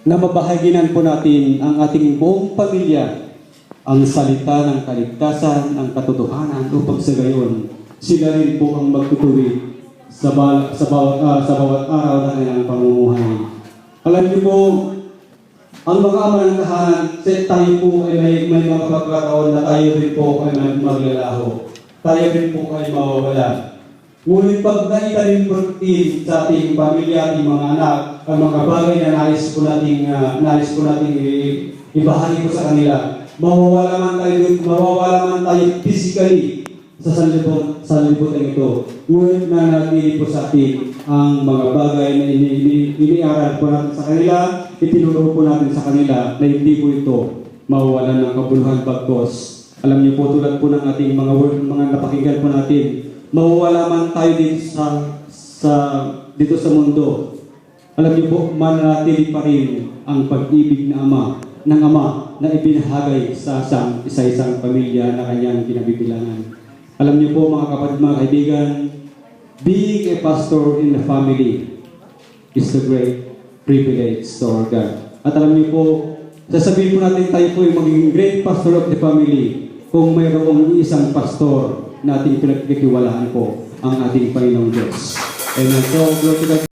na mabahaginan po natin ang ating buong pamilya ang salita ng kaligtasan, ng katotohanan upang sa gayon sila rin po ang magtutuwid sa bawat araw ng kanilang pamumuhay. Alam niyo po, ang mga ama ng tahanan, tayo po ay may mga pagkakataon na tayo rin po ay maglalaho. Tayo rin po ay mawawala. Ngunit pag naitanim po sa ating pamilya, ating mga anak, ang mga bagay na nais po nating ibahagi po sa kanila, mawawala man tayo physically sa sanlibutan ito. Ngunit nanatili po sa atin ang mga bagay na iniaral po natin sa kanila, itinuro po natin sa kanila na hindi po ito mawawalan ng kabuluhan bagkos. Alam niyo po, tulad po ng ating mga napakinggan po natin, mawawala man tayo dito sa mundo. Alam niyo po, mananatili pa rin ang pag-ibig ng Ama na ibinahagay sa isa-isang pamilya na kanyang kinabibilangan. Alam niyo po mga kapatid, mga kaibigan, being a pastor in the family is a great privilege to our God. At alam niyo po, sasabihin po natin tayo po yung maging great pastor of the family kung mayroong isang pastor na ating pinagkitiwalaan po ang ating Panginoong Diyos. Amen. So, glory to God.